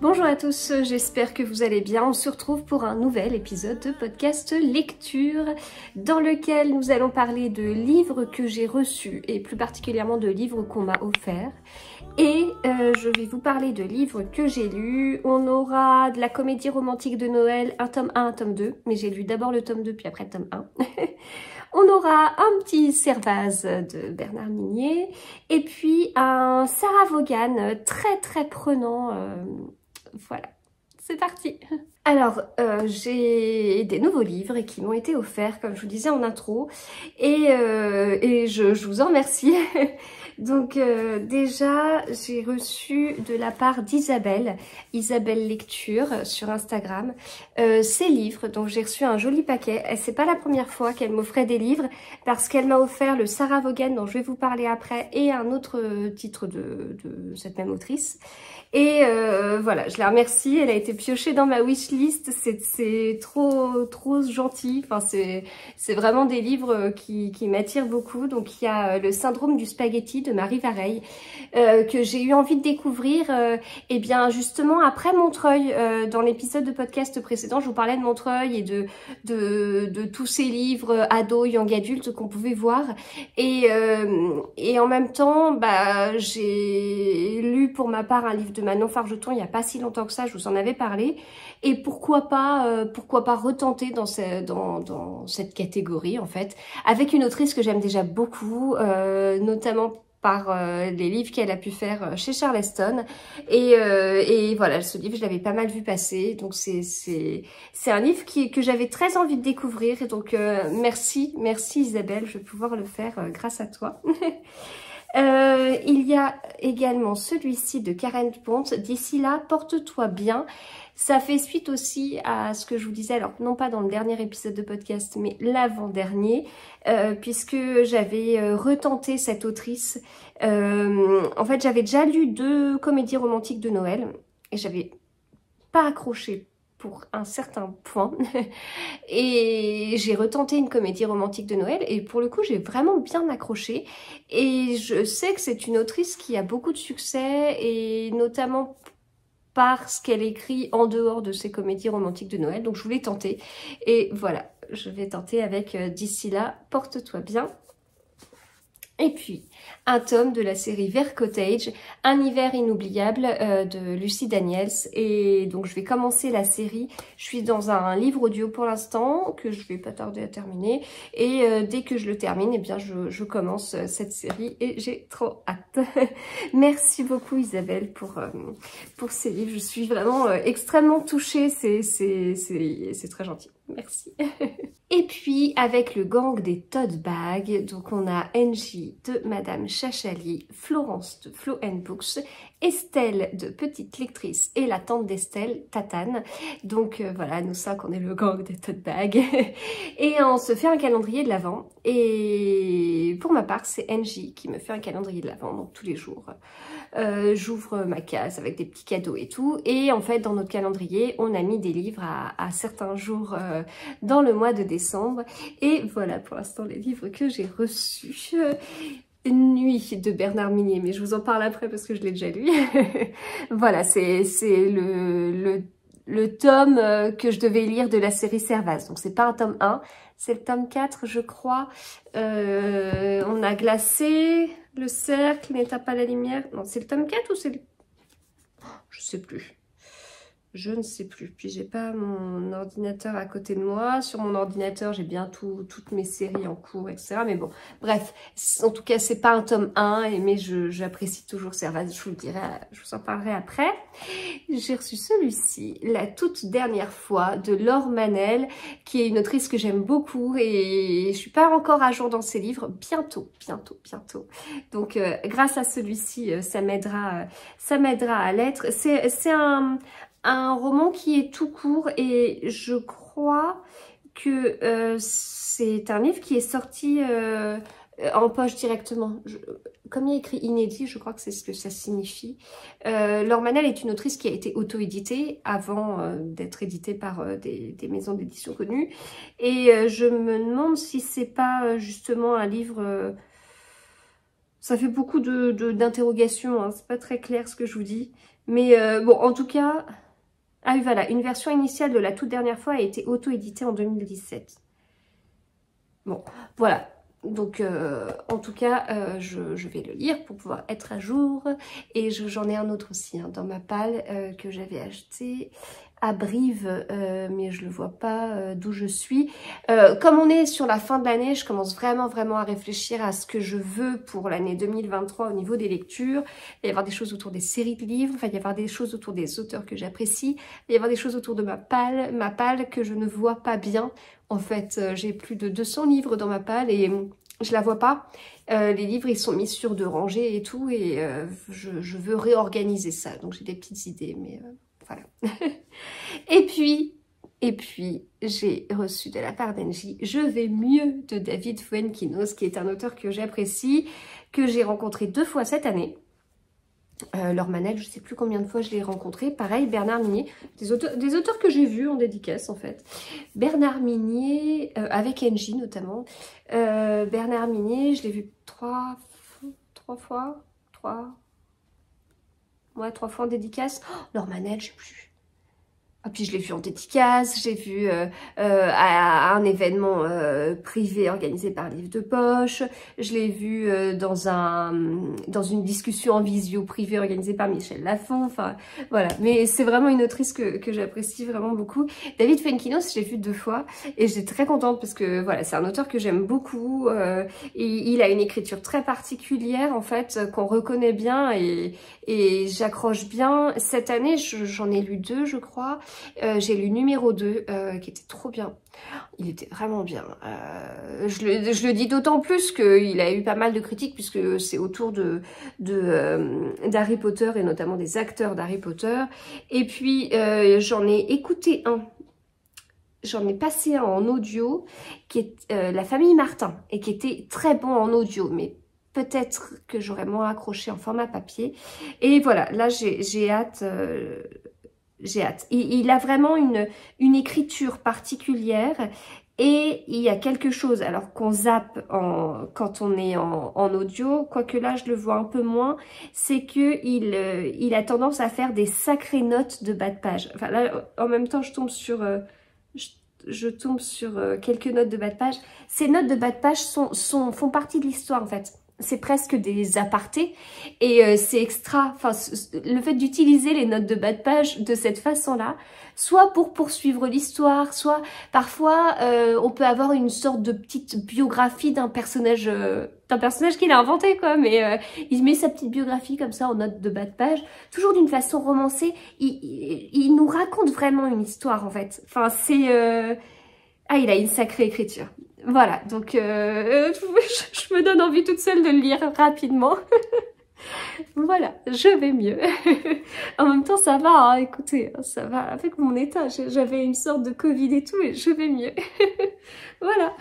Bonjour à tous, j'espère que vous allez bien. On se retrouve pour un nouvel épisode de podcast lecture dans lequel nous allons parler de livres que j'ai reçus et plus particulièrement de livres qu'on m'a offerts. Et je vais vous parler de livres que j'ai lus. On aura de la comédie romantique de Noël, un tome 1, un tome 2, mais j'ai lu d'abord le tome 2 puis après le tome 1. On aura un petit Servaz de Bernard Minier et puis un Sarah Vaughan très prenant. Voilà, c'est parti. Alors, j'ai des nouveaux livres qui m'ont été offerts, comme je vous disais en intro, et je vous en remercie. Donc déjà, j'ai reçu de la part d'Isabelle, Isabelle Lecture sur Instagram, ces livres. Donc j'ai reçu un joli paquet. C'est pas la première fois qu'elle m'offrait des livres, parce qu'elle m'a offert le Sarah Vaughan dont je vais vous parler après, et un autre titre de cette même autrice. Et voilà, je la remercie, elle a été piochée dans ma wishlist, c'est trop gentil, enfin c'est vraiment des livres qui m'attirent beaucoup. Donc il y a le syndrome du spaghetti de Marie Vareille, que j'ai eu envie de découvrir, et bien justement après Montreuil, dans l'épisode de podcast précédent, je vous parlais de Montreuil et de tous ces livres ados, young adultes qu'on pouvait voir, et en même temps, bah, j'ai lu pour ma part un livre de Manon Fargeton il n'y a pas si longtemps que ça, je vous en avais parlé, et pourquoi pas retenter dans cette catégorie en fait, avec une autrice que j'aime déjà beaucoup, notamment par les livres qu'elle a pu faire chez Charleston, et voilà, ce livre je l'avais pas mal vu passer, donc c'est un livre que j'avais très envie de découvrir, et donc merci Isabelle, je vais pouvoir le faire grâce à toi. Il y a également celui-ci de Karen Ponte, D'ici là, porte-toi bien. Ça fait suite aussi à ce que je vous disais, alors non pas dans le dernier épisode de podcast, mais l'avant-dernier, puisque j'avais retenté cette autrice. En fait, j'avais déjà lu 2 comédies romantiques de Noël, et j'avais pas accroché pour un certain point. Et j'ai retenté une comédie romantique de Noël, et pour le coup j'ai vraiment bien accroché, et je sais que c'est une autrice qui a beaucoup de succès, et notamment parce qu'elle écrit en dehors de ses comédies romantiques de Noël, donc je voulais tenter, et voilà, je vais tenter avec D'ici là, porte-toi bien. Et puis, un tome de la série Vert Cottage, Un hiver inoubliable de Lucie Daniels. Et donc, je vais commencer la série. Je suis dans un livre audio pour l'instant, que je vais pas tarder à terminer. Et dès que je le termine, eh bien, je commence cette série et j'ai trop hâte. Merci beaucoup Isabelle pour ces livres. Je suis vraiment extrêmement touchée. C'est très gentil. Merci. Et puis, avec le gang des tote bags, donc on a Angie de Madame Chachali, Florence de Flo & Books, Estelle de Petite Lectrice et la tante d'Estelle, Tatane. Donc voilà, nous 5, on est le gang des tote bags. Et on se fait un calendrier de l'Avent. Et pour ma part, c'est Angie qui me fait un calendrier de l'Avent, donc tous les jours. J'ouvre ma case avec des petits cadeaux et tout, et en fait dans notre calendrier on a mis des livres à certains jours dans le mois de décembre, et voilà pour l'instant les livres que j'ai reçus. Nuit de Bernard Minier, mais je vous en parle après parce que je l'ai déjà lu. Voilà, c'est le tome que je devais lire de la série Servaz, donc c'est pas un tome 1, c'est le tome 4 je crois. On a glacé, le cercle n'éteint pas la lumière, non c'est le tome 4 ou c'est le... Je sais plus. Je ne sais plus. Puis j'ai pas mon ordinateur à côté de moi. Sur mon ordinateur, j'ai bien toutes mes séries en cours, etc. Mais bon, bref. En tout cas, c'est pas un tome 1, mais j'apprécie toujours Servaz. Je vous le dirai, je vous en parlerai après. J'ai reçu celui-ci, La toute dernière fois, de Laure Manel, qui est une autrice que j'aime beaucoup, et je suis pas encore à jour dans ses livres. Bientôt. Donc, grâce à celui-ci, ça m'aidera à l'être. C'est un roman qui est tout court, et je crois que c'est un livre qui est sorti en poche directement. Comme il y a écrit inédit, je crois que c'est ce que ça signifie. Laure Manel est une autrice qui a été auto-éditée avant d'être éditée par des maisons d'édition connues. Et je me demande si c'est pas justement un livre... ça fait beaucoup d'interrogations, hein. C'est pas très clair ce que je vous dis. Mais bon, en tout cas... Ah oui, voilà, une version initiale de la toute dernière fois a été auto-éditée en 2017. Bon, voilà. Donc, en tout cas, je vais le lire pour pouvoir être à jour. Et j'en ai un autre aussi hein, dans ma palle que j'avais acheté à Brive, mais je le vois pas d'où je suis. Comme on est sur la fin de l'année, je commence vraiment à réfléchir à ce que je veux pour l'année 2023 au niveau des lectures. Il va y avoir des choses autour des séries de livres, il va y avoir des choses autour des auteurs que j'apprécie, il va y avoir des choses autour de ma palle que je ne vois pas bien. En fait, j'ai plus de 200 livres dans ma palle et je la vois pas. Les livres, ils sont mis sur 2 rangées et tout, et je veux réorganiser ça. Donc j'ai des petites idées, mais voilà. Et puis j'ai reçu de la part d'Engie Je vais mieux de David Fuenquinos, qui est un auteur que j'apprécie, que j'ai rencontré 2 fois cette année. Laure Manel, je ne sais plus combien de fois je l'ai rencontré. Pareil, Bernard Minier, des auteurs que j'ai vus en dédicace en fait. Bernard Minier, avec Engie notamment. Bernard Minier, je l'ai vu 3 fois. 3 fois en dédicace. Oh, Laure Manel, je sais plus. Et puis je l'ai vu en dédicace, j'ai vu à un événement privé organisé par Livre de Poche, je l'ai vu dans une discussion en visio privée organisée par Michel Lafon, enfin voilà. Mais c'est vraiment une autrice que j'apprécie vraiment beaucoup. David Fuenquinos, je l'ai vu 2 fois et j'étais très contente parce que voilà, c'est un auteur que j'aime beaucoup. Et il a une écriture très particulière en fait, qu'on reconnaît bien et j'accroche bien. Cette année, j'en ai lu 2 je crois. J'ai lu numéro 2 qui était trop bien. Il était vraiment bien. Je le dis d'autant plus qu'il a eu pas mal de critiques puisque c'est autour d'Harry Potter et notamment des acteurs d'Harry Potter. Et puis j'en ai écouté un. J'en ai passé un en audio qui est La famille Martin et qui était très bon en audio, mais peut-être que j'aurais moins accroché en format papier. Et voilà, là j'ai hâte. J'ai hâte. Il a vraiment une écriture particulière et il y a quelque chose, alors qu'on zappe quand on est en audio, quoique là je le vois un peu moins, c'est que il a tendance à faire des sacrées notes de bas de page. Enfin là, en même temps, je tombe sur quelques notes de bas de page. Ces notes de bas de page font partie de l'histoire en fait. C'est presque des apartés et c'est extra, enfin le fait d'utiliser les notes de bas de page de cette façon-là, soit pour poursuivre l'histoire, soit parfois on peut avoir une sorte de petite biographie d'un personnage qu'il a inventé quoi, mais il met sa petite biographie comme ça en notes de bas de page, toujours d'une façon romancée, il nous raconte vraiment une histoire en fait, enfin c'est... Ah, il a une sacrée écriture. Voilà, donc je me donne envie toute seule de le lire rapidement. Voilà, je vais mieux. En même temps, ça va, hein, écoutez, ça va avec mon état. J'avais une sorte de Covid et tout, et je vais mieux. Voilà.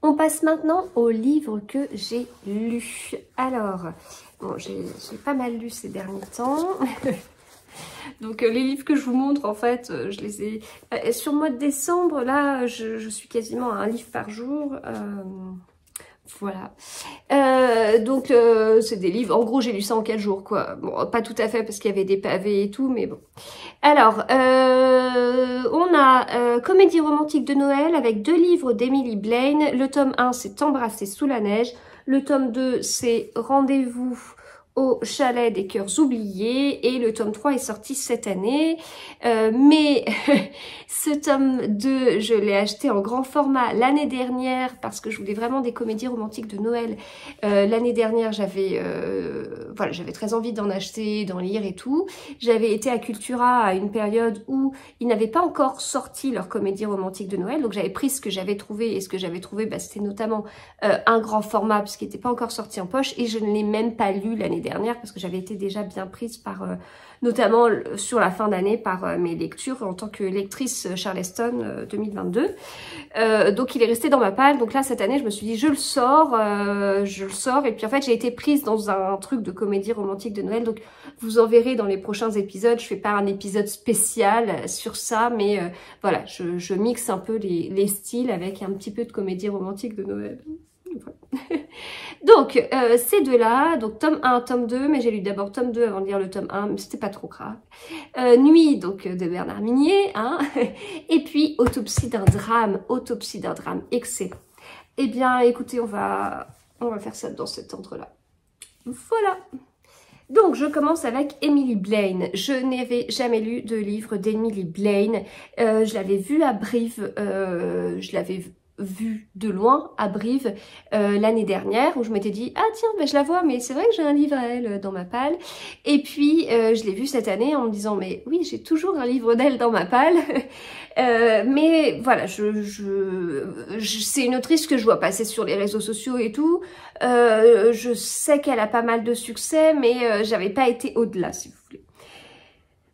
On passe maintenant au livre que j'ai lu. Alors, bon, j'ai pas mal lu ces derniers temps. Donc les livres que je vous montre, en fait, je les ai... sur le mois de décembre, là, je suis quasiment à un livre par jour. Voilà. Donc c'est des livres... En gros, j'ai lu ça en 4 jours, quoi. Bon, pas tout à fait, parce qu'il y avait des pavés et tout, mais bon. Alors, on a Comédie romantique de Noël avec 2 livres d'Emily Blaine. Le tome 1, c'est Embrasser sous la neige. Le tome 2, c'est Rendez-vous au chalet des cœurs oubliés, et le tome 3 est sorti cette année, mais ce tome 2 je l'ai acheté en grand format l'année dernière parce que je voulais vraiment des comédies romantiques de Noël. L'année dernière j'avais voilà, j'avais très envie d'en acheter, d'en lire et tout. J'avais été à Cultura à une période où ils n'avaient pas encore sorti leur comédie romantique de Noël, donc j'avais pris ce que j'avais trouvé, et ce que j'avais trouvé, bah, c'était notamment un grand format puisqu'il n'était pas encore sorti en poche, et je ne l'ai même pas lu l'année dernière parce que j'avais été déjà bien prise par, notamment sur la fin d'année, par mes lectures en tant que lectrice Charleston 2022. Donc il est resté dans ma palle. Donc là cette année je me suis dit je le sors, et puis en fait j'ai été prise dans un truc de comédie romantique de Noël. Donc vous en verrez dans les prochains épisodes. Je fais pas un épisode spécial sur ça, mais voilà, je mixe un peu les styles avec un petit peu de comédie romantique de Noël. Voilà. Donc, ces deux-là, donc tome 1, tome 2, mais j'ai lu d'abord tome 2 avant de lire le tome 1, mais c'était pas trop grave. Nuit, donc de Bernard Minier, hein, et puis Autopsie d'un drame, excellent. Eh bien, écoutez, on va faire ça dans cet ordre-là. Voilà. Donc, je commence avec Emily Blaine. Je n'avais jamais lu de livre d'Emily Blaine. Je l'avais vue à Brive, je l'avais vue de loin à Brive l'année dernière, où je m'étais dit « Ah tiens, ben, je la vois, mais c'est vrai que j'ai un livre à elle dans ma palle. » Et puis, je l'ai vue cette année en me disant « Mais oui, j'ai toujours un livre d'elle dans ma palle. » Mais voilà, c'est une autrice que je vois passer sur les réseaux sociaux et tout. Je sais qu'elle a pas mal de succès, mais j'avais pas été au-delà, si vous voulez.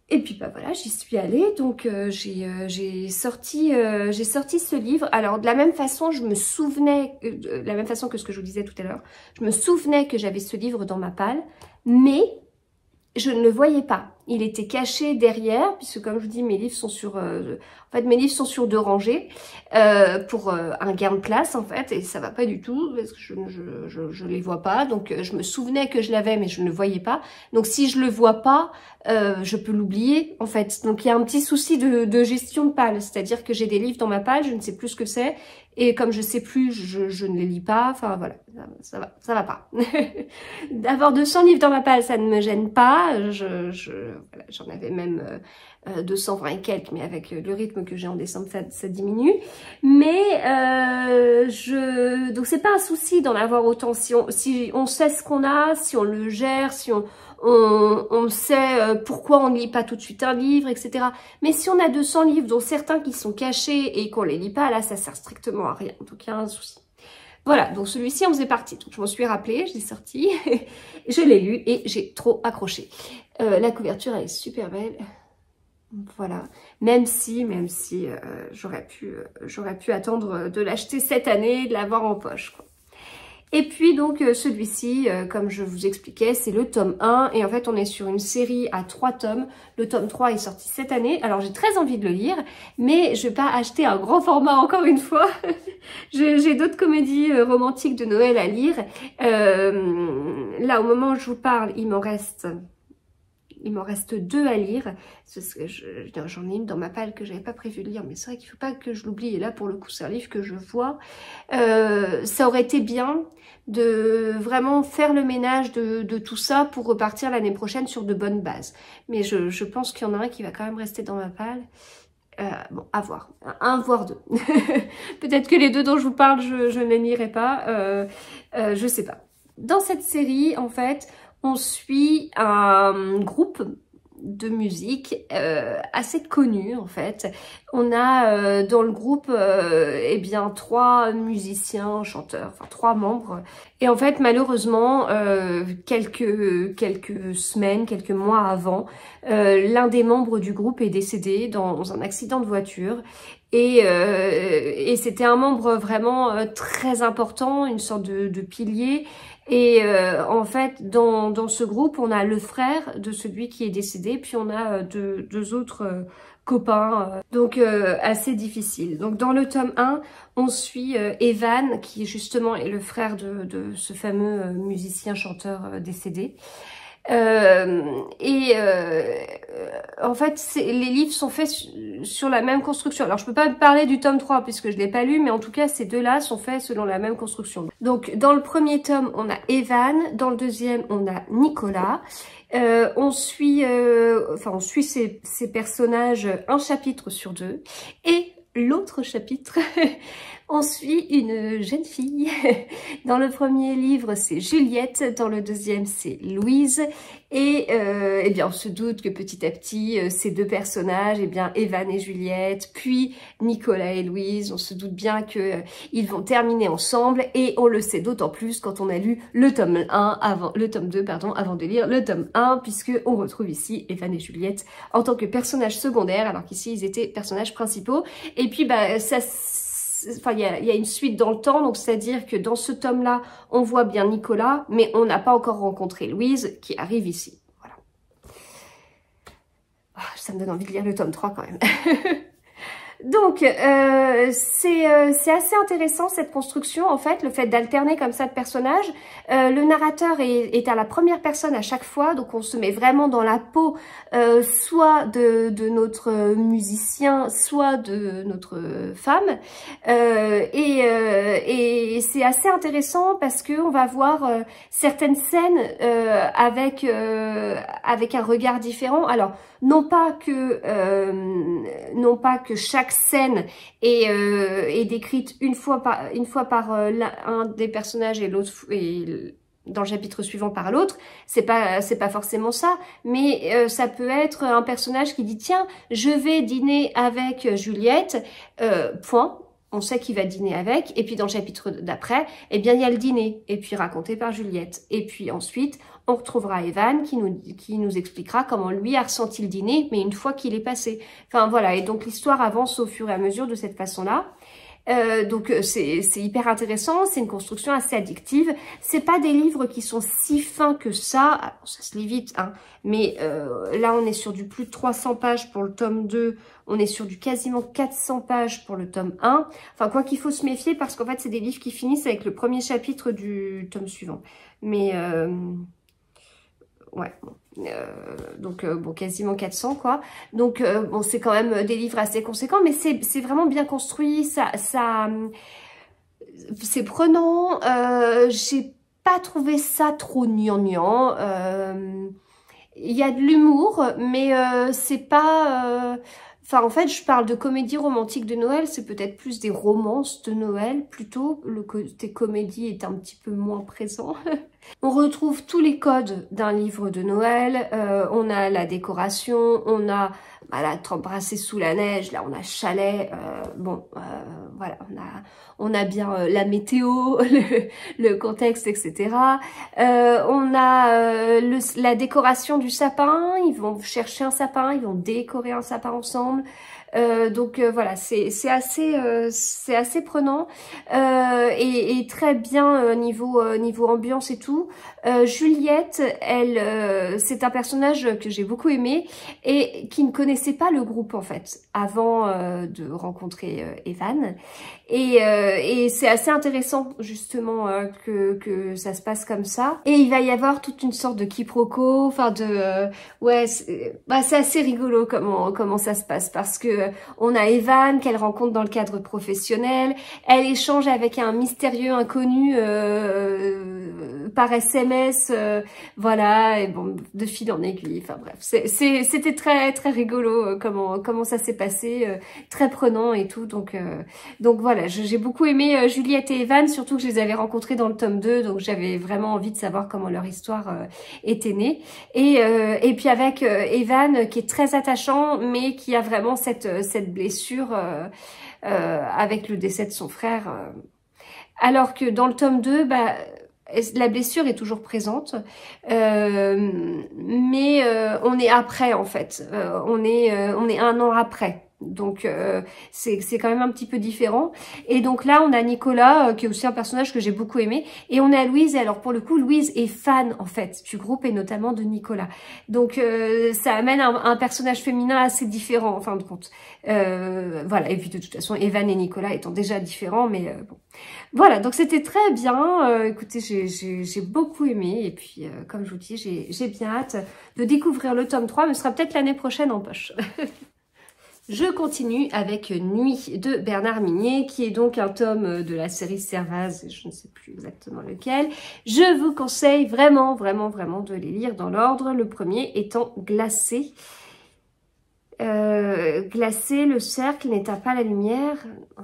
Et puis bah voilà, j'y suis allée, donc j'ai sorti ce livre. Alors de la même façon, je me souvenais, de la même façon que ce que je vous disais tout à l'heure, je me souvenais que j'avais ce livre dans ma palle, mais je ne le voyais pas. Il était caché derrière, puisque comme je vous dis, mes livres sont sur, en fait, mes livres sont sur 2 rangées pour un gain de place en fait, et ça va pas du tout parce que je les vois pas. Donc je me souvenais que je l'avais, mais je ne le voyais pas. Donc si je le vois pas, je peux l'oublier en fait. Donc il y a un petit souci de gestion de palle, c'est-à-dire que j'ai des livres dans ma palle, je ne sais plus ce que c'est, et comme je sais plus, je ne les lis pas. Enfin voilà, ça va pas. D'avoir 200 livres dans ma palle, ça ne me gêne pas. Voilà, j'en avais même 220 et quelques, mais avec le rythme que j'ai en décembre, ça diminue. Mais donc c'est pas un souci d'en avoir autant si on sait ce qu'on a, si on le gère, si on sait pourquoi on ne lit pas tout de suite un livre, etc. Mais si on a 200 livres, dont certains qui sont cachés et qu'on les lit pas, là ça sert strictement à rien. Donc il y a un souci. Voilà, donc celui-ci en faisait partie. Donc je m'en suis rappelée, je l'ai sorti, je l'ai lu et j'ai trop accroché. La couverture elle est super belle. Voilà, même si j'aurais pu attendre de l'acheter cette année, de l'avoir en poche, quoi. Et puis donc celui-ci, comme je vous expliquais, c'est le tome 1 et en fait on est sur une série à 3 tomes. Le tome 3 est sorti cette année, alors j'ai très envie de le lire, mais je vais pas acheter un grand format encore une fois. J'ai d'autres comédies romantiques de Noël à lire. Là au moment où je vous parle, il m'en reste 2 à lire, parce que j'en ai une dans ma palle que j'avais pas prévu de lire, mais c'est vrai qu'il faut pas que je l'oublie, et là pour le coup c'est un livre que je vois. Ça aurait été bien de vraiment faire le ménage de tout ça pour repartir l'année prochaine sur de bonnes bases. Mais je pense qu'il y en a un qui va quand même rester dans ma palle. Bon, à voir. Un, voire 2. Peut-être que les 2 dont je vous parle, je ne les lirai pas. Je sais pas. Dans cette série, en fait, on suit un groupe de musique assez connu en fait. On a dans le groupe eh bien 3 musiciens, chanteurs, enfin 3 membres. Et en fait malheureusement quelques semaines, quelques mois avant, l'un des membres du groupe est décédé dans un accident de voiture. Et c'était un membre vraiment très important, une sorte de pilier. Et en fait, dans ce groupe, on a le frère de celui qui est décédé, puis on a deux autres copains, donc assez difficile. Donc dans le tome 1, on suit Evan, qui justement est le frère de ce fameux musicien-chanteur décédé. En fait, les livres sont faits sur la même construction. Alors, je peux pas parler du tome 3 puisque je l'ai pas lu, mais en tout cas, ces deux-là sont faits selon la même construction. Donc, dans le premier tome, on a Evan. Dans le deuxième, on a Nicolas. On suit ces personnages un chapitre sur 2. Et l'autre chapitre, on suit une jeune fille. Dans le premier livre, c'est Juliette. Dans le deuxième, c'est Louise. Et eh bien, on se doute que petit à petit, ces 2 personnages, eh bien, Evan et Juliette, puis Nicolas et Louise, on se doute bien que ils vont terminer ensemble. Et on le sait d'autant plus quand on a lu le tome 2, pardon, avant de lire le tome 1, puisque on retrouve ici Evan et Juliette en tant que personnages secondaires, alors qu'ici, ils étaient personnages principaux. Et puis, bah, il y a une suite dans le temps, donc c'est-à-dire que dans ce tome-là, on voit bien Nicolas, mais on n'a pas encore rencontré Louise, qui arrive ici. Voilà. Oh, ça me donne envie de lire le tome 3 quand même. Donc, c'est assez intéressant cette construction, en fait, le fait d'alterner comme ça de personnages. Le narrateur est à la première personne à chaque fois, donc on se met vraiment dans la peau soit de notre musicien, soit de notre femme. Et c'est assez intéressant parce que on va voir certaines scènes avec un regard différent. Alors, non pas que chaque scène est décrite une fois par un des personnages et l'autre dans le chapitre suivant par l'autre, c'est pas forcément ça, mais ça peut être un personnage qui dit tiens, je vais dîner avec Juliette, point. On sait qu'il va dîner avec, et puis dans le chapitre d'après, eh bien il y a le dîner, et puis raconté par Juliette. Et puis ensuite, on retrouvera Evan qui nous expliquera comment lui a ressenti le dîner, mais une fois qu'il est passé. Enfin voilà, et donc l'histoire avance au fur et à mesure de cette façon-là. Donc c'est hyper intéressant, c'est une construction assez addictive. C'est pas des livres qui sont si fins que ça, alors, ça se lit vite, hein, mais là on est sur du plus de 300 pages pour le tome 2, on est sur du quasiment 400 pages pour le tome 1. Enfin quoi qu'il faut se méfier parce qu'en fait c'est des livres qui finissent avec le premier chapitre du tome suivant. Mais ouais, donc bon, quasiment 400 quoi. Donc bon, c'est quand même des livres assez conséquents, mais c'est vraiment bien construit, c'est prenant. J'ai pas trouvé ça trop gnangnan. Il y a de l'humour, mais c'est pas... Enfin, en fait, je parle de comédie romantique de Noël, c'est peut-être plus des romances de Noël, plutôt. Le côté comédie est un petit peu moins présent. On retrouve tous les codes d'un livre de Noël. On a la décoration, on a voilà, t'embrasser sous la neige, là on a chalet, voilà, on a bien la météo, le contexte, etc. On a la décoration du sapin, ils vont chercher un sapin, ils vont décorer un sapin ensemble. Donc voilà, c'est assez prenant et très bien niveau ambiance et tout. Juliette, elle, c'est un personnage que j'ai beaucoup aimé et qui ne connaissait pas le groupe en fait avant de rencontrer Evan. Et c'est assez intéressant justement que ça se passe comme ça. Et il va y avoir toute une sorte de quiproquo, enfin ouais, c'est assez rigolo comment ça se passe parce que on a Evan qu'elle rencontre dans le cadre professionnel, elle échange avec un mystérieux inconnu par SMS, voilà, et bon, de fil en aiguille, enfin bref, c'était très très rigolo comment ça s'est passé, très prenant et tout, donc voilà, j'ai beaucoup aimé Juliette et Evan, surtout que je les avais rencontrés dans le tome 2, donc j'avais vraiment envie de savoir comment leur histoire était née, et puis avec Evan qui est très attachant, mais qui a vraiment cette blessure avec le décès de son frère, alors que dans le tome 2, bah, la blessure est toujours présente, mais on est après en fait, on est 1 an après. Donc c'est quand même un petit peu différent. Et donc là on a Nicolas qui est aussi un personnage que j'ai beaucoup aimé, et on a Louise, et alors pour le coup Louise est fan en fait du groupe et notamment de Nicolas, donc ça amène un personnage féminin assez différent en fin de compte, voilà. Et puis de toute façon Evan et Nicolas étant déjà différents, mais bon voilà, donc c'était très bien. Écoutez, j'ai beaucoup aimé, et puis comme je vous dis, j'ai bien hâte de découvrir le tome 3, mais ce sera peut-être l'année prochaine en poche. Je continue avec Nuit de Bernard Minet, qui est donc un tome de la série Servaz, je ne sais plus exactement lequel. Je vous conseille vraiment, vraiment, vraiment de les lire dans l'ordre. Le premier étant Glacé. Glacé, le cercle n'éteint pas la lumière.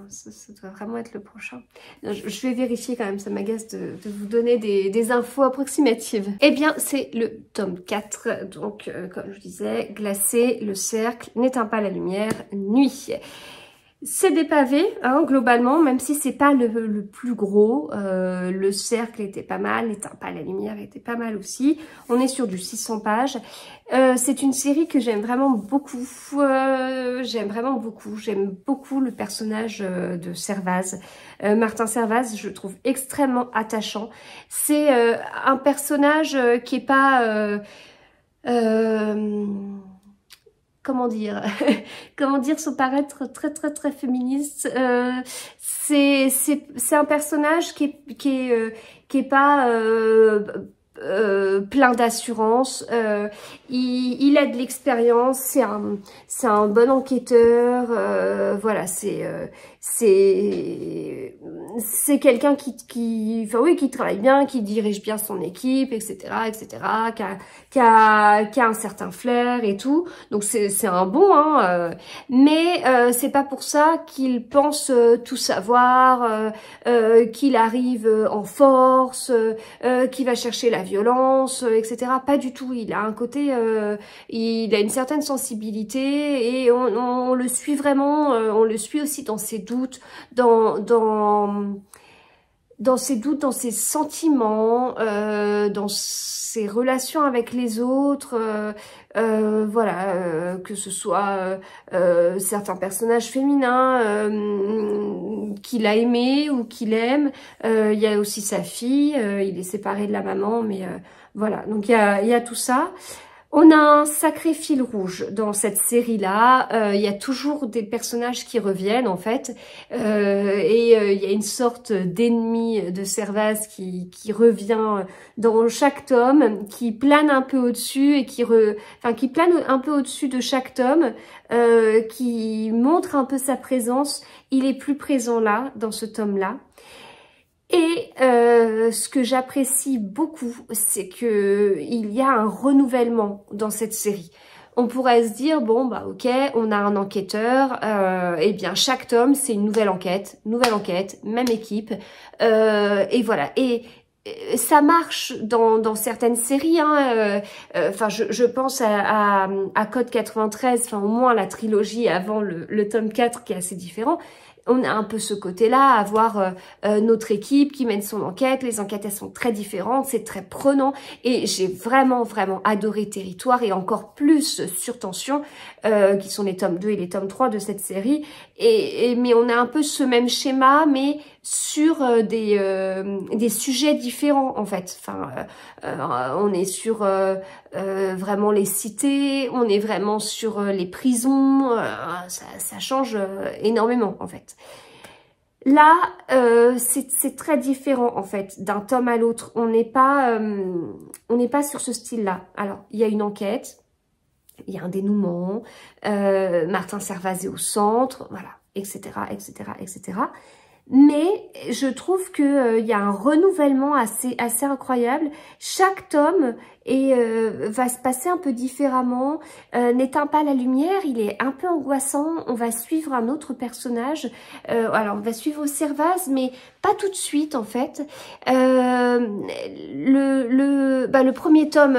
Ça doit vraiment être le prochain. Je vais vérifier quand même, ça m'agace de vous donner des infos approximatives. Eh bien, c'est le tome 4. Donc, comme je disais, Glacé, le cercle n'éteint pas la lumière, Nuit. C'est des pavés, hein, globalement, même si c'est pas le plus gros. Le cercle était pas mal, n'éteint pas la lumière était pas mal aussi. On est sur du 600 pages. C'est une série que j'aime vraiment beaucoup. J'aime beaucoup le personnage de Servaz. Martin Servaz, je le trouve extrêmement attachant. C'est un personnage qui est pas... comment dire, comment dire sans paraître très féministe. C'est un personnage qui est pas plein d'assurance. Il a de l'expérience. C'est un bon enquêteur. Voilà, c'est quelqu'un enfin oui, qui travaille bien, qui dirige bien son équipe, etc., qui a un certain flair et tout. Donc c'est un bon, hein. Mais c'est pas pour ça qu'il pense tout savoir, qu'il arrive en force, qu'il va chercher la violence, etc. Pas du tout. Il a un côté, il a une certaine sensibilité et on le suit vraiment. On le suit aussi dans ses doutes, dans ses doutes, dans ses sentiments, dans ses relations avec les autres, voilà, que ce soit certains personnages féminins qu'il a aimés ou qu'il aime. Il y a aussi sa fille, il est séparé de la maman, mais voilà, donc il y a tout ça. On a un sacré fil rouge dans cette série-là. Il y a toujours des personnages qui reviennent en fait, et il y a une sorte d'ennemi de Servaz qui revient dans chaque tome, qui plane un peu au-dessus et qui plane un peu au-dessus de chaque tome, qui montre un peu sa présence. Il est plus présent là, dans ce tome-là. Et ce que j'apprécie beaucoup, c'est que il y a un renouvellement dans cette série. On pourrait se dire, bon, bah ok, on a un enquêteur, et bien chaque tome, c'est une nouvelle enquête, même équipe, et voilà. Et ça marche dans certaines séries, hein. Enfin, je pense à Code 93, enfin au moins la trilogie avant le tome 4 qui est assez différent. On a un peu ce côté-là, avoir notre équipe qui mène son enquête. Les enquêtes, elles sont très différentes, c'est très prenant. Et j'ai vraiment adoré Territoire et encore plus Sur Tension, qui sont les tomes 2 et les tomes 3 de cette série. Mais on a un peu ce même schéma, mais sur des sujets différents, en fait. Enfin, on est sur vraiment les cités, on est vraiment sur les prisons. Ça change énormément, en fait. Là, c'est très différent en fait d'un tome à l'autre. On n'est pas sur ce style-là. Alors, il y a une enquête, il y a un dénouement, Martin Servaz est au centre, voilà, etc., etc. Mais je trouve que il y a un renouvellement assez incroyable. Chaque tome va se passer un peu différemment. N'éteins pas la lumière, il est un peu angoissant. On va suivre un autre personnage. Alors on va suivre Servaz, mais pas tout de suite en fait. Le premier tome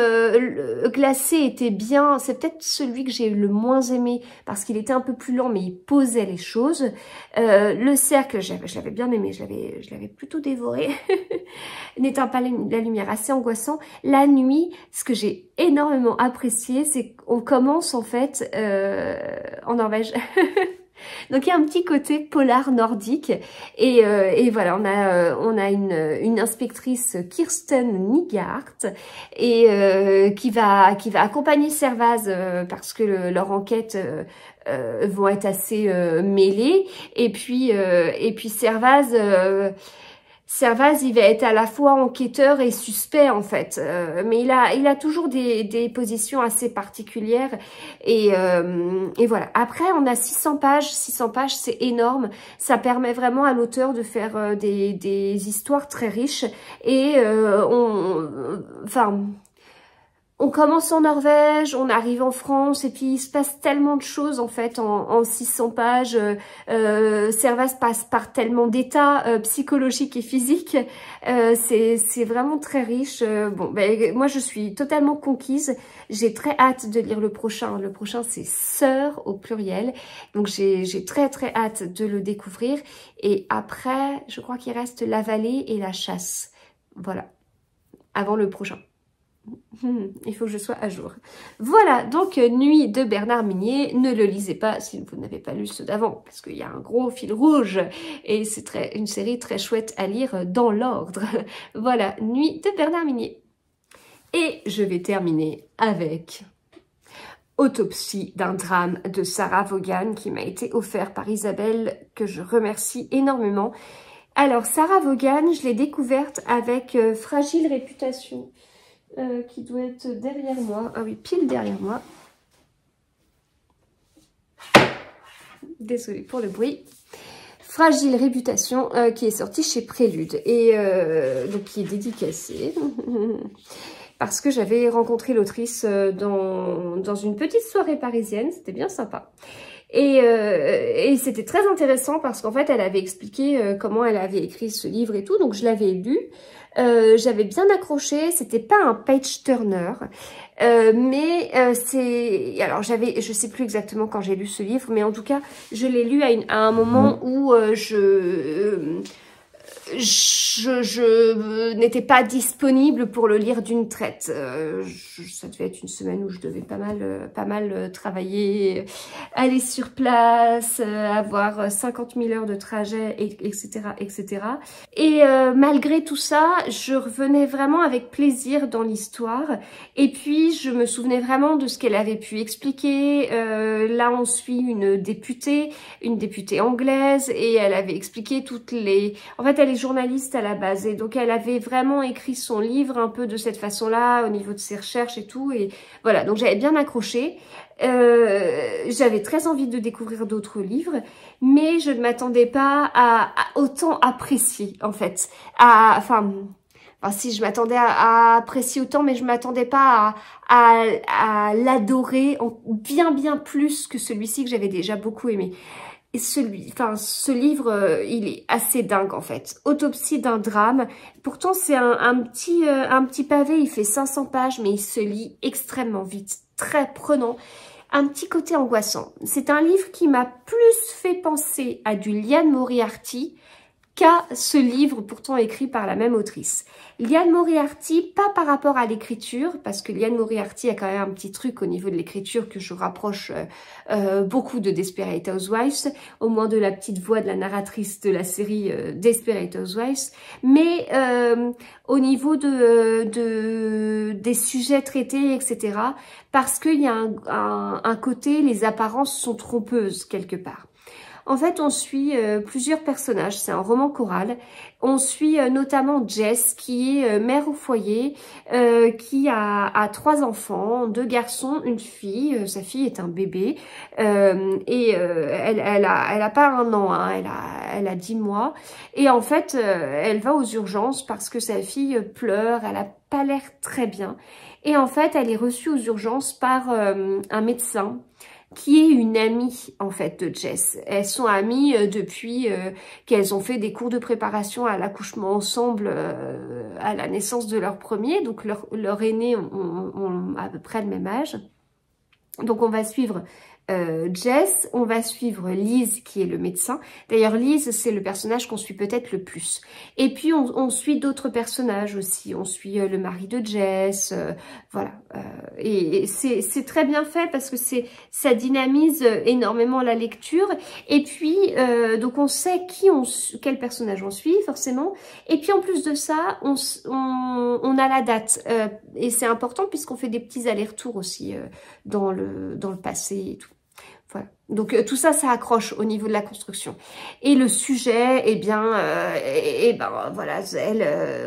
Glacé était bien. C'est peut-être celui que j'ai le moins aimé parce qu'il était un peu plus lent, mais il posait les choses. Le Cercle, je l'avais bien aimé, je l'avais plutôt dévoré. N'éteins pas la lumière, assez angoissant. La nuit, ce que j'ai énormément apprécié, c'est qu'on commence en fait en Norvège. Donc il y a un petit côté polar nordique et voilà, on a une inspectrice, Kirsten Nygaard, et qui va accompagner Servaz parce que leur enquête vont être assez mêlées, et puis Servaz, il va être à la fois enquêteur et suspect en fait, mais il a toujours des positions assez particulières et voilà. Après, on a 600 pages, c'est énorme. Ça permet vraiment à l'auteur de faire des histoires très riches et on commence en Norvège, on arrive en France et puis il se passe tellement de choses en fait en 600 pages. Servaz passe par tellement d'états psychologiques et physiques. C'est vraiment très riche. Bon, moi je suis totalement conquise. J'ai très hâte de lire le prochain. Le prochain c'est Sœurs au pluriel. Donc j'ai très hâte de le découvrir. Et après, je crois qu'il reste La Vallée et La Chasse. Voilà, avant le prochain. Il faut que je sois à jour. Voilà, donc Nuit de Bernard Minier. Ne le lisez pas si vous n'avez pas lu ceux d'avant, parce qu'il y a un gros fil rouge et c'est une série très chouette à lire dans l'ordre. Voilà, Nuit de Bernard Minier. Et je vais terminer avec Autopsie d'un drame de Sarah Vaughan qui m'a été offert par Isabelle, que je remercie énormément. Alors Sarah Vaughan, je l'ai découverte avec Fragile Réputation, qui doit être derrière moi. Ah oui, pile derrière moi. Désolée pour le bruit. Fragile Réputation, qui est sortie chez Prélude et donc qui est dédicacée. Parce que j'avais rencontré l'autrice dans une petite soirée parisienne, c'était bien sympa. Et c'était très intéressant parce qu'en fait, elle avait expliqué comment elle avait écrit ce livre et tout, donc je l'avais lu. J'avais bien accroché, c'était pas un page-turner, mais c'est... Alors je sais plus exactement quand j'ai lu ce livre, mais en tout cas, je l'ai lu à un moment où je n'étais pas disponible pour le lire d'une traite. Ça devait être une semaine où je devais pas mal travailler, aller sur place, avoir 50 000 heures de trajet, etc., etc. Et malgré tout ça, je revenais vraiment avec plaisir dans l'histoire. Et puis, je me souvenais vraiment de ce qu'elle avait pu expliquer. Là, on suit une députée anglaise, et elle avait expliqué toutes les... En fait, elle est journaliste à la base, et donc elle avait vraiment écrit son livre un peu de cette façon-là, au niveau de ses recherches et tout, et voilà, donc j'avais bien accroché. J'avais très envie de découvrir d'autres livres, mais je ne m'attendais pas à autant apprécier, en fait. Enfin, si, je m'attendais à apprécier autant, mais je m'attendais pas à l'adorer bien plus que celui-ci que j'avais déjà beaucoup aimé. Et ce livre, il est assez dingue en fait. Autopsie d'un drame. Pourtant, c'est un petit pavé, il fait 500 pages, mais il se lit extrêmement vite, très prenant. Un petit côté angoissant. C'est un livre qui m'a plus fait penser à du Liane Moriarty qu'à ce livre pourtant écrit par la même autrice. Liane Moriarty, pas par rapport à l'écriture, parce que Liane Moriarty a quand même un petit truc au niveau de l'écriture que je rapproche beaucoup de Desperate Housewives, au moins de la petite voix de la narratrice de la série Desperate Housewives, mais au niveau des sujets traités, etc., parce qu'il y a un côté, les apparences sont trompeuses quelque part. En fait, on suit plusieurs personnages, c'est un roman choral. On suit notamment Jess, qui est mère au foyer, qui a 3 enfants, 2 garçons, une fille. Sa fille est un bébé, et elle a pas 1 an, hein, elle a 10 mois. Et en fait, elle va aux urgences parce que sa fille pleure, elle a pas l'air très bien. Et en fait, elle est reçue aux urgences par un médecin qui est une amie en fait de Jess. Elles sont amies depuis qu'elles ont fait des cours de préparation à l'accouchement ensemble à la naissance de leur premier. Donc leur aîné ont à peu près le même âge. Donc on va suivre Jess, on va suivre Liz qui est le médecin. D'ailleurs Liz, c'est le personnage qu'on suit peut-être le plus. Et puis on suit d'autres personnages aussi. On suit le mari de Jess, voilà. Et c'est très bien fait parce que ça dynamise énormément la lecture. Et puis donc on sait quel personnage on suit forcément. Et puis en plus de ça, on a la date. Et c'est important puisqu'on fait des petits allers-retours aussi dans le passé et tout. Voilà. Donc tout ça, ça accroche au niveau de la construction. Et le sujet, eh bien, voilà,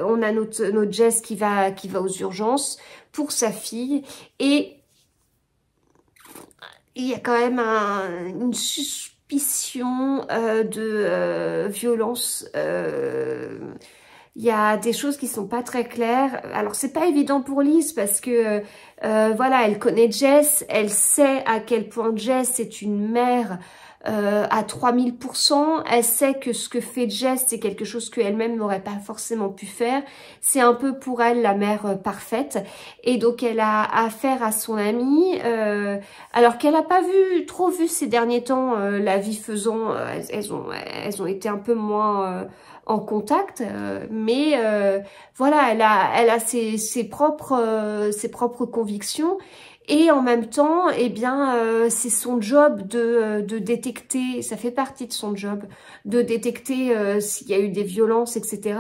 on a notre Jess qui va aux urgences pour sa fille, et il y a quand même une suspicion de violence. Il y a des choses qui sont pas très claires. Alors c'est pas évident pour Liz parce que voilà, elle connaît Jess, elle sait à quel point Jess est une mère à 3000%. Elle sait que ce que fait Jess, c'est quelque chose qu'elle-même n'aurait pas forcément pu faire. C'est un peu pour elle la mère parfaite. Et donc elle a affaire à son amie, alors qu'elle n'a pas trop vu ces derniers temps, la vie faisant, elles ont été un peu moins en contact, mais voilà, elle a ses propres convictions. Et en même temps, eh bien, c'est son job de détecter, ça fait partie de son job, de détecter s'il y a eu des violences, etc.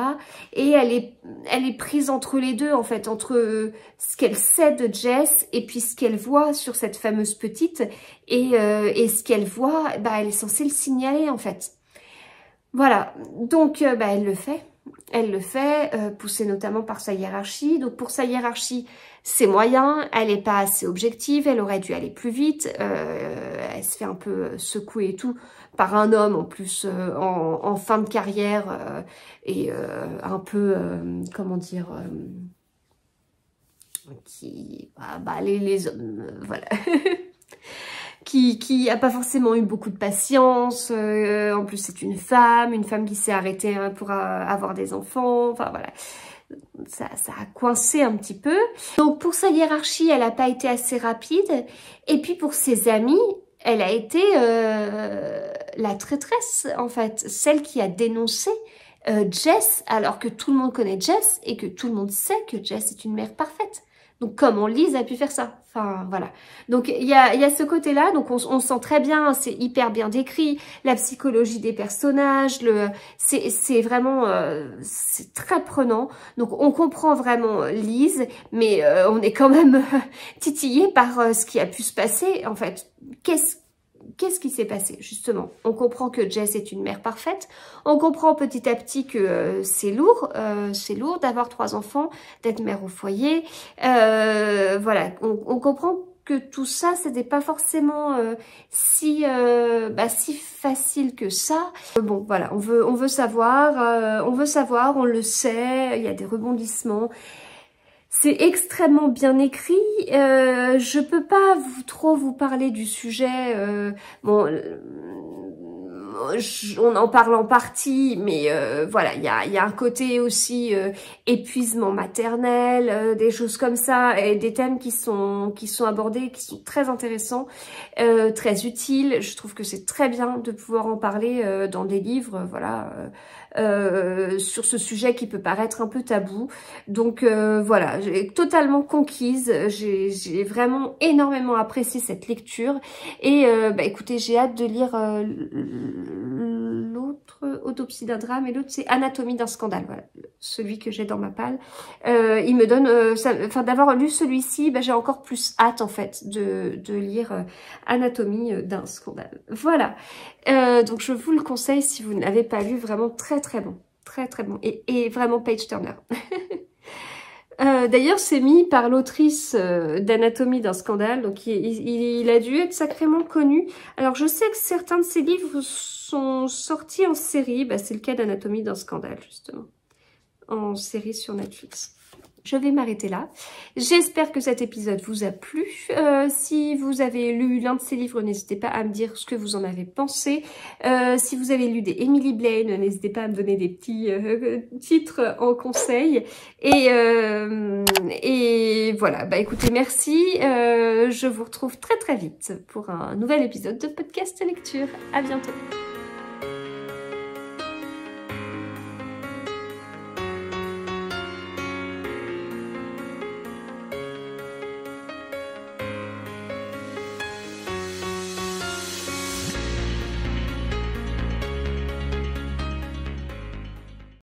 Et elle est prise entre les deux, en fait, entre ce qu'elle sait de Jess et puis ce qu'elle voit sur cette fameuse petite. Et ce qu'elle voit, bah, elle est censée le signaler, en fait. Voilà, donc bah, elle le fait. Elle le fait, poussée notamment par sa hiérarchie. Donc pour sa hiérarchie, c'est moyen, elle n'est pas assez objective, elle aurait dû aller plus vite. Elle se fait un peu secouer et tout par un homme en plus en fin de carrière et un peu, comment dire, les hommes, voilà. qui a pas forcément eu beaucoup de patience, en plus c'est une femme qui s'est arrêtée pour avoir des enfants, enfin voilà, ça a coincé un petit peu. Donc pour sa hiérarchie, elle n'a pas été assez rapide, et puis pour ses amis, elle a été la traîtresse en fait, celle qui a dénoncé Jess, alors que tout le monde connaît Jess, et que tout le monde sait que Jess est une mère parfaite. Donc comment Liz a pu faire ça? Enfin voilà. Donc il y a ce côté-là, donc on sent très bien, c'est hyper bien décrit, la psychologie des personnages, c'est vraiment c'est très prenant. Donc on comprend vraiment Liz, mais on est quand même titillé par ce qui a pu se passer en fait. Qu'est-ce qui s'est passé, justement? On comprend que Jess est une mère parfaite. On comprend petit à petit que c'est lourd d'avoir 3 enfants, d'être mère au foyer. Voilà, on comprend que tout ça, c'était pas forcément si facile que ça. Bon, voilà, on veut savoir, on le sait, il y a des rebondissements. C'est extrêmement bien écrit. Je peux pas trop vous parler du sujet. Bon, on en parle en partie, mais voilà, il y a un côté aussi épuisement maternel, des choses comme ça, et des thèmes qui sont abordés, qui sont très intéressants, très utiles. Je trouve que c'est très bien de pouvoir en parler dans des livres, voilà. Sur ce sujet qui peut paraître un peu tabou. Donc voilà, j'ai totalement conquise, j'ai vraiment énormément apprécié cette lecture et écoutez, j'ai hâte de lire l'autre, Autopsie d'un drame, et l'autre c'est Anatomie d'un scandale, voilà, celui que j'ai dans ma palle. Il me donne, enfin d'avoir lu celui-ci, j'ai encore plus hâte en fait de lire Anatomie d'un scandale. Voilà, donc je vous le conseille si vous ne l'avez pas lu, vraiment très très bon, très très bon, et vraiment page turner. D'ailleurs, c'est mis par l'autrice d'Anatomie d'un scandale, donc il a dû être sacrément connu. Alors, je sais que certains de ses livres sont sortis en série, c'est le cas d'Anatomie d'un scandale, justement, en série sur Netflix. Je vais m'arrêter là. J'espère que cet épisode vous a plu. Si vous avez lu l'un de ces livres, n'hésitez pas à me dire ce que vous en avez pensé. Si vous avez lu des Emily Blaine, n'hésitez pas à me donner des petits titres en conseil. Et voilà, écoutez, merci. Je vous retrouve très très vite pour un nouvel épisode de podcast lecture. À bientôt.